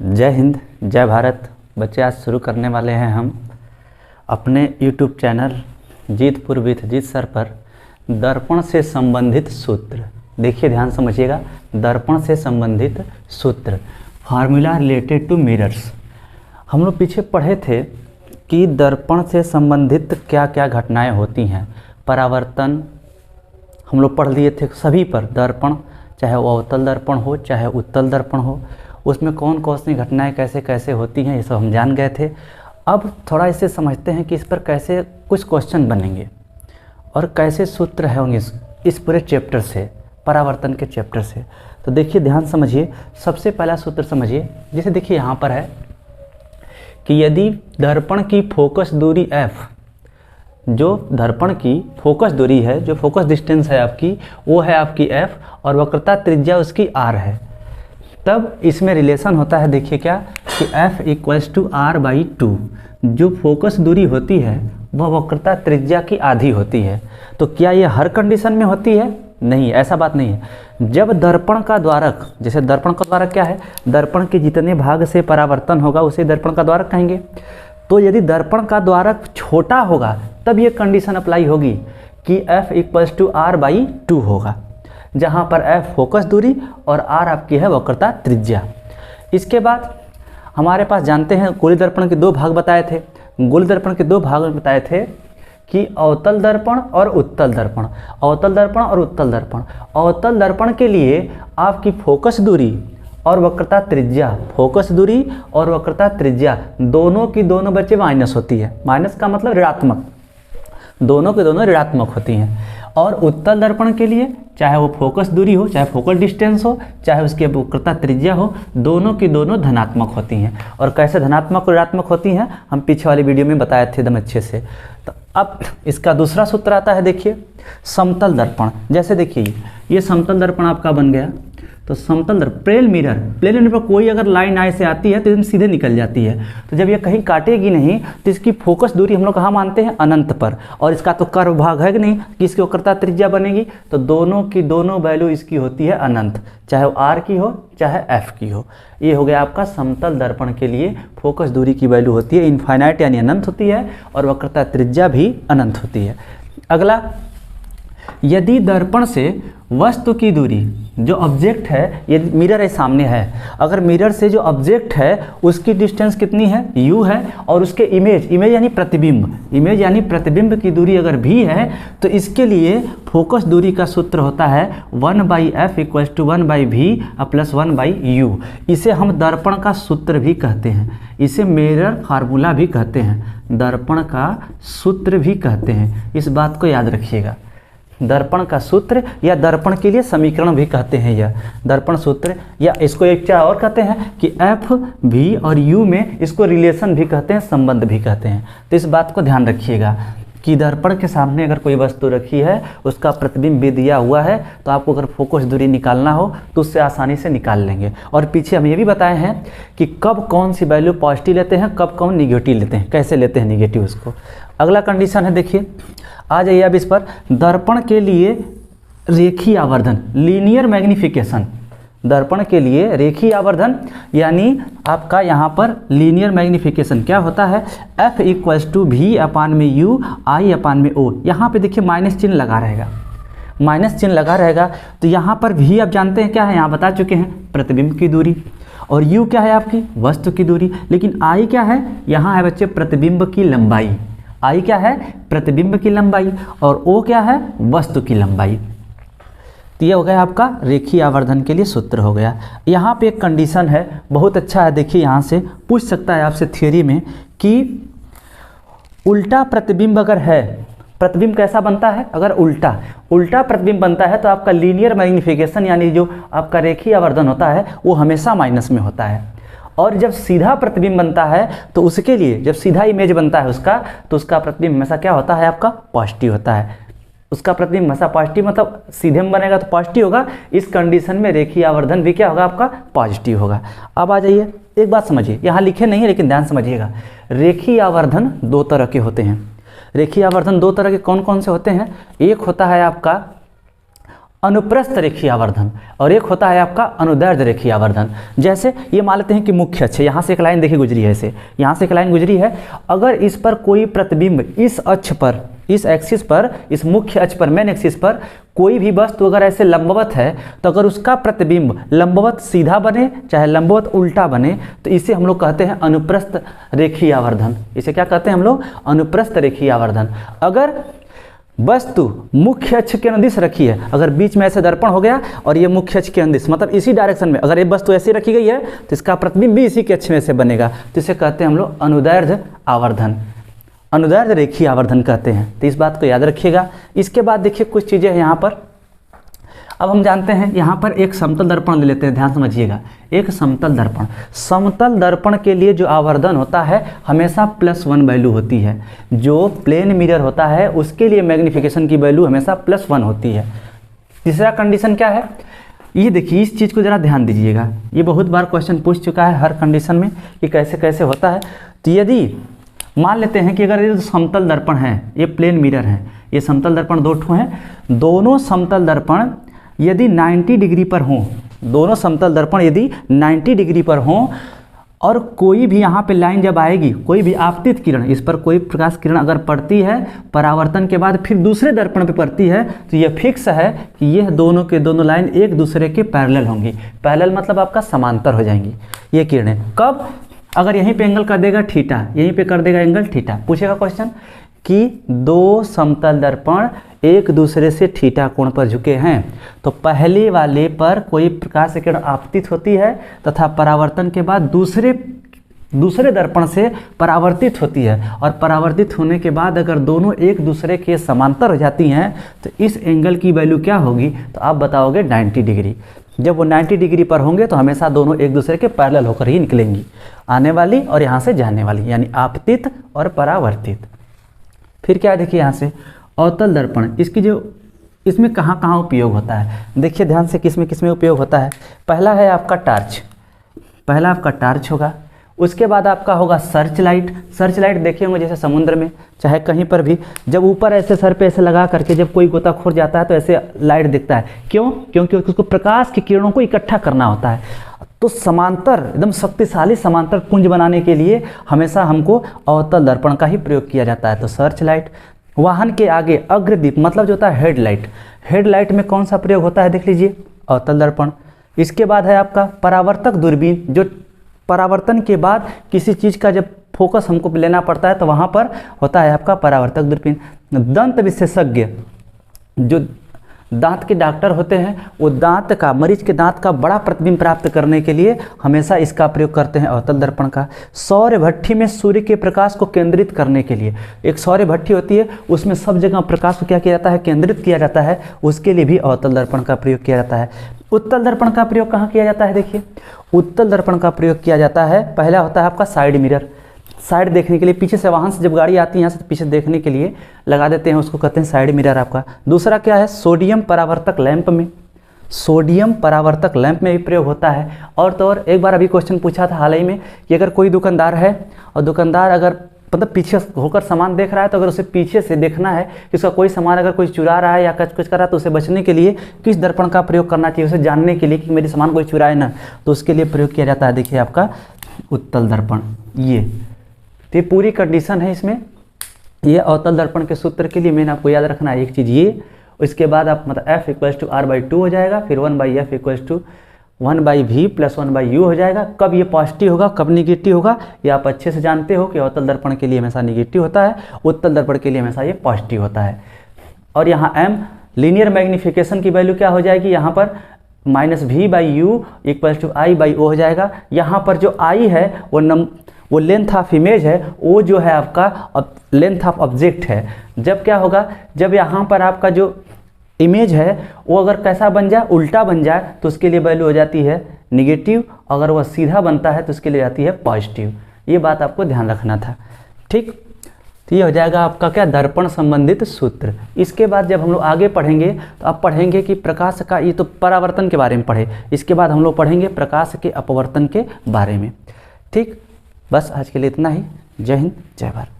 जय हिंद, जय भारत। बच्चे, आज शुरू करने वाले हैं हम अपने YouTube channel Jeetpur with Jeet sir पर दर्पण से संबंधित सूत्र। देखिए, ध्यान समझिएगा। दर्पण से संबंधित सूत्र, फार्मूला रिलेटेड टू मिरर्स। हम लोग पीछे पढ़े थे कि दर्पण से संबंधित क्या क्या घटनाएं होती हैं। परावर्तन हम लोग पढ़ लिए थे सभी पर। दर्पण, चाहे वो अवतल दर्पण हो चाहे उत्तल दर्पण हो, उसमें कौन कौन सी घटनाएं कैसे कैसे होती हैं, ये सब हम जान गए थे। अब थोड़ा इसे समझते हैं कि इस पर कैसे कुछ क्वेश्चन बनेंगे और कैसे सूत्र होंगे इस पूरे चैप्टर से, परावर्तन के चैप्टर से। तो देखिए, ध्यान समझिए। सबसे पहला सूत्र समझिए। जैसे देखिए यहाँ पर है कि यदि दर्पण की फोकस दूरी f, जो दर्पण की फोकस दूरी है, जो फोकस डिस्टेंस है आपकी, वो है आपकी f और वक्रता त्रिज्या उसकी r है, तब इसमें रिलेशन होता है। देखिए क्या कि f इक्वल्स टू r/2। जो फोकस दूरी होती है वह वक्रता त्रिज्या की आधी होती है। तो क्या ये हर कंडीशन में होती है? नहीं, ऐसा बात नहीं है। जब दर्पण का द्वारक, जैसे दर्पण का द्वारक क्या है, दर्पण के जितने भाग से परावर्तन होगा उसे दर्पण का द्वारक कहेंगे। तो यदि दर्पण का द्वारक छोटा होगा तब ये कंडीशन अप्लाई होगी कि f इक्वल्स टू r/2 होगा, जहाँ पर f फोकस दूरी और r आपकी है वक्रता त्रिज्या। इसके बाद हमारे पास जानते हैं गोलीय दर्पण के दो भाग बताए थे। गोलीय दर्पण के दो भाग बताए थे कि अवतल दर्पण और उत्तल दर्पण। अवतल दर्पण और उत्तल दर्पण। अवतल दर्पण के लिए आपकी फोकस दूरी और वक्रता त्रिज्या, फोकस दूरी और वक्रता त्रिज्या दोनों की दोनों बच्चे माइनस होती है। माइनस का मतलब ऋणात्मक, दोनों के दोनों ऋणात्मक होती हैं। और उत्तल दर्पण के लिए चाहे वो फोकस दूरी हो, चाहे फोकल डिस्टेंस हो, चाहे उसकी वक्रता त्रिज्या हो, दोनों की दोनों धनात्मक होती हैं। और कैसे धनात्मक और ऋणात्मक होती हैं हम पीछे वाली वीडियो में बताए थे एकदम अच्छे से। तो अब इसका दूसरा सूत्र आता है। देखिए, समतल दर्पण। जैसे देखिए ये समतल दर्पण आपका बन गया। तो समतल दर्पण, प्लेन मिरर, प्लेन मिरर पर कोई अगर लाइन आई से आती है तो एकदम सीधे निकल जाती है। तो जब ये कहीं काटेगी नहीं तो इसकी फोकस दूरी हम लोग कहाँ मानते हैं? अनंत पर। और इसका तो कर्व भाग है कि नहीं कि इसकी वक्रता त्रिज्या बनेगी। तो दोनों की दोनों वैल्यू इसकी होती है अनंत, चाहे वो r की हो चाहे f की हो। ये हो गया आपका समतल दर्पण के लिए फोकस दूरी की वैल्यू होती है इनफाइनाइट यानी अनंत होती है, और वक्रता त्रिज्या भी अनंत होती है। अगला, यदि दर्पण से वस्तु की दूरी, जो ऑब्जेक्ट है, ये मिरर है सामने है, अगर मिरर से जो ऑब्जेक्ट है उसकी डिस्टेंस कितनी है? u है, और उसके इमेज यानी प्रतिबिंब, इमेज यानी प्रतिबिंब की दूरी अगर v है, तो इसके लिए फोकस दूरी का सूत्र होता है 1/f equals to 1/v plus 1/u। इसे हम दर्पण का सूत्र भी कहते हैं, इसे मिरर फार्मूला भी कहते हैं, दर्पण का सूत्र भी कहते हैं। इस बात को याद रखिएगा। दर्पण का सूत्र या दर्पण के लिए समीकरण भी कहते हैं, यह दर्पण सूत्र, या इसको एक क्या और कहते हैं कि f, v और u में इसको रिलेशन भी कहते हैं, संबंध भी कहते हैं। तो इस बात को ध्यान रखिएगा कि दर्पण के सामने अगर कोई वस्तु रखी है, उसका प्रतिबिंब भी दिया हुआ है, तो आपको अगर फोकस दूरी निकालना हो तो उससे आसानी से निकाल लेंगे। और पीछे हम ये भी बताए हैं कि कब कौन सी वैल्यू पॉजिटिव लेते हैं, कब कौन निगेटिव लेते हैं, कैसे लेते हैं निगेटिव उसको। अगला कंडीशन है, देखिए आ जाइए अब इस पर। दर्पण के लिए रेखीय आवर्धन, लीनियर मैग्निफिकेशन। दर्पण के लिए रेखीय आवर्धन यानी आपका यहाँ पर लीनियर मैग्निफिकेशन क्या होता है? f equals to v/u I/o। यहाँ पे देखिए माइनस चिन्ह लगा रहेगा, माइनस चिन्ह लगा रहेगा। तो यहाँ पर v आप जानते हैं क्या है, यहाँ बता चुके हैं, प्रतिबिंब की दूरी, और u क्या है आपकी? वस्तु की दूरी। लेकिन I क्या है? यहाँ है बच्चे प्रतिबिंब की लंबाई। I क्या है? प्रतिबिंब की लंबाई। और O क्या है? वस्तु की लंबाई। तो ये हो गया आपका रेखीय आवर्धन के लिए सूत्र हो गया। यहाँ पे एक कंडीशन है, बहुत अच्छा है। देखिए यहाँ से पूछ सकता है आपसे थियोरी में कि उल्टा प्रतिबिंब अगर है, प्रतिबिंब कैसा बनता है? अगर उल्टा प्रतिबिंब बनता है तो आपका लीनियर मैग्निफिकेशन यानी जो आपका रेखीय आवर्धन होता है वो हमेशा माइनस में होता है। और जब सीधा प्रतिबिंब बनता है तो उसके लिए, जब सीधा इमेज बनता है उसका, तो उसका प्रतिबिंब हमेशा क्या होता है? आपका पॉजिटिव होता है। उसका प्रतिबिंब हमेशा पॉजिटिव, मतलब सीधे में बनेगा तो पॉजिटिव होगा। इस कंडीशन में रेखीय आवर्धन भी क्या होगा? आपका पॉजिटिव होगा। अब आ जाइए, एक बात समझिए, यहाँ लिखे नहीं है लेकिन ध्यान समझिएगा। रेखीय आवर्धन दो तरह के होते हैं। रेखीय आवर्धन दो तरह के कौन कौन से होते हैं? एक होता है आपका अनुप्रस्थ रेखीय आवर्धन और एक होता है आपका अनुदैर्ध्य रेखीय आवर्धन। जैसे ये मान लेते हैं कि मुख्य अक्ष है, यहाँ से एक लाइन देखिए गुजरी है, ऐसे यहाँ से एक लाइन गुजरी है, अगर इस पर कोई प्रतिबिंब इस अक्ष पर, इस एक्सिस पर, इस मुख्य अक्ष पर, मेन एक्सिस पर कोई भी वस्तु अगर ऐसे लंबवत है, तो अगर उसका प्रतिबिंब लंबवत सीधा बने चाहे लंबवत उल्टा बने, तो इसे हम लोग कहते हैं अनुप्रस्थ रेखीय आवर्धन। इसे क्या कहते हैं हम लोग? अनुप्रस्थ रेखीय आवर्धन। अगर वस्तु मुख्य अक्ष के अनुदिश रखी है, अगर बीच में ऐसे दर्पण हो गया और ये मुख्य अक्ष के अनुदिश, मतलब इसी डायरेक्शन में अगर ये वस्तु ऐसी रखी गई है तो इसका प्रतिबिंब भी इसी के अक्ष में से बनेगा, तो इसे कहते हैं हम लोग अनुदैर्ध्य आवर्धन, अनुदैर्ध्य रेखीय आवर्धन कहते हैं। तो इस बात को याद रखिएगा। इसके बाद देखिए कुछ चीज़ें हैं यहाँ पर। अब हम जानते हैं यहाँ पर एक समतल दर्पण ले लेते हैं, ध्यान समझिएगा। एक समतल दर्पण, समतल दर्पण के लिए जो आवर्धन होता है हमेशा +1 वैल्यू होती है। जो प्लेन मिरर होता है उसके लिए मैग्नीफिकेशन की वैल्यू हमेशा +1 होती है। तीसरा कंडीशन क्या है? ये देखिए, इस चीज़ को ज़रा ध्यान दीजिएगा, ये बहुत बार क्वेश्चन पूछ चुका है हर कंडीशन में कि कैसे कैसे होता है। तो यदि मान लेते हैं कि अगर ये समतल दर्पण है, ये प्लेन मिरर है, ये समतल दर्पण 2 ठो हैं, दोनों समतल दर्पण यदि 90 डिग्री पर हों, दोनों समतल दर्पण यदि 90 डिग्री पर हों और कोई भी यहाँ पे लाइन जब आएगी, कोई भी आपतित किरण, इस पर कोई प्रकाश किरण अगर पड़ती है परावर्तन के बाद फिर दूसरे दर्पण पे पड़ती है, तो ये फिक्स है कि यह दोनों के दोनों लाइन एक दूसरे के पैरेलल होंगी। पैरेलल मतलब आपका समांतर हो जाएंगी ये किरणें। कब? अगर यहीं पे एंगल कर देगा थीटा, यहीं पे कर देगा एंगल थीटा। पूछेगा क्वेश्चन कि दो समतल दर्पण एक दूसरे से थीटा कोण पर झुके हैं, तो पहले वाले पर कोई प्रकाश किरण आपतित होती है तथा परावर्तन के बाद दूसरे दर्पण से परावर्तित होती है, और परावर्तित होने के बाद अगर दोनों एक दूसरे के समांतर हो जाती हैं तो इस एंगल की वैल्यू क्या होगी? तो आप बताओगे 90 डिग्री। जब वो 90 डिग्री पर होंगे तो हमेशा दोनों एक दूसरे के पैरेलल होकर ही निकलेंगी, आने वाली और यहाँ से जाने वाली, यानी आपतित और परावर्तित। फिर क्या देखिए यहाँ से अवतल दर्पण, इसकी जो इसमें कहाँ कहाँ उपयोग होता है देखिए ध्यान से, किस में उपयोग होता है। पहला है आपका टार्च, पहला आपका टार्च होगा। उसके बाद आपका होगा सर्च लाइट। सर्च लाइट देखे होंगे जैसे समुद्र में चाहे कहीं पर भी, जब ऊपर ऐसे सर पे ऐसे लगा करके जब कोई गोताखोर जाता है तो ऐसे लाइट दिखता है। क्यों? क्योंकि उसको प्रकाश की किरणों को इकट्ठा करना होता है। तो समांतर, एकदम शक्तिशाली समांतर पुंज बनाने के लिए हमेशा हमको अवतल दर्पण का ही प्रयोग किया जाता है। तो सर्च लाइट। वाहन के आगे अग्रदीप मतलब जो होता है हेडलाइट, हेडलाइट में कौन सा प्रयोग होता है देख लीजिए, अवतल दर्पण। इसके बाद है आपका परावर्तक दूरबीन, जो परावर्तन के बाद किसी चीज़ का जब फोकस हमको लेना पड़ता है तो वहाँ पर होता है आपका परावर्तक दूरबीन। दंत विशेषज्ञ, जो दांत के डॉक्टर होते हैं, वो दांत का, मरीज के दांत का बड़ा प्रतिबिंब प्राप्त करने के लिए हमेशा इसका प्रयोग करते हैं अवतल दर्पण का। सौर भट्ठी में सूर्य के प्रकाश को केंद्रित करने के लिए, एक सौर भट्ठी होती है उसमें सब जगह प्रकाश को क्या किया जाता है? केंद्रित किया जाता है, उसके लिए भी अवतल दर्पण का प्रयोग किया जाता है। उत्तल दर्पण का प्रयोग कहाँ किया जाता है? देखिए उत्तल दर्पण का प्रयोग किया जाता है, पहला होता है आपका साइड मिरर, साइड देखने के लिए, पीछे से वाहन से जब गाड़ी आती है यहाँ से पीछे देखने के लिए लगा देते हैं, उसको कहते हैं साइड मिरर आपका। दूसरा क्या है? सोडियम परावर्तक लैंप में, सोडियम परावर्तक लैंप में भी प्रयोग होता है। और तो और एक बार अभी क्वेश्चन पूछा था हाल ही में कि अगर कोई दुकानदार है और दुकानदार अगर मतलब पीछे होकर सामान देख रहा है, तो अगर उसे पीछे से देखना है कि उसका कोई सामान अगर कोई चुरा रहा है या कुछ कर रहा है तो उसे बचने के लिए किस दर्पण का प्रयोग करना चाहिए, उसे जानने के लिए कि मेरे सामान कोई चुराए ना, तो उसके लिए प्रयोग किया जाता है देखिए आपका उत्तल दर्पण। ये तो ये पूरी कंडीशन है इसमें। ये अवतल दर्पण के सूत्र के लिए मैंने आपको याद रखना है एक चीज़ ये। इसके बाद आप मतलब F = R/2 हो जाएगा, फिर 1/F = 1/V + 1/U हो जाएगा। कब ये पॉजिटिव होगा कब निगेटिव होगा ये आप अच्छे से जानते हो कि अवतल दर्पण के लिए हमेशा निगेटिव होता है, उत्तल दर्पण के लिए हमेशा ये पॉजिटिव होता है। और यहाँ M लीनियर मैग्नीफिकेशन की वैल्यू क्या हो जाएगी, यहाँ पर -V/U = I/O हो जाएगा। यहाँ पर जो I है वो लेंथ ऑफ इमेज है, वो जो है आपका लेंथ ऑफ ऑब्जेक्ट है। जब क्या होगा, जब यहाँ पर आपका जो इमेज है वो अगर कैसा बन जाए, उल्टा बन जाए, तो उसके लिए वैल्यू हो जाती है निगेटिव, अगर वह सीधा बनता है तो उसके लिए जाती है पॉजिटिव। ये बात आपको ध्यान रखना था, ठीक। तो ये हो जाएगा आपका क्या, दर्पण संबंधित सूत्र। इसके बाद जब हम लोग आगे पढ़ेंगे तो आप पढ़ेंगे कि प्रकाश का, ये तो परावर्तन के बारे में पढ़े, इसके बाद हम लोग पढ़ेंगे प्रकाश के अपवर्तन के बारे में, ठीक। बस आज के लिए इतना ही। जय हिंद, जय भारत।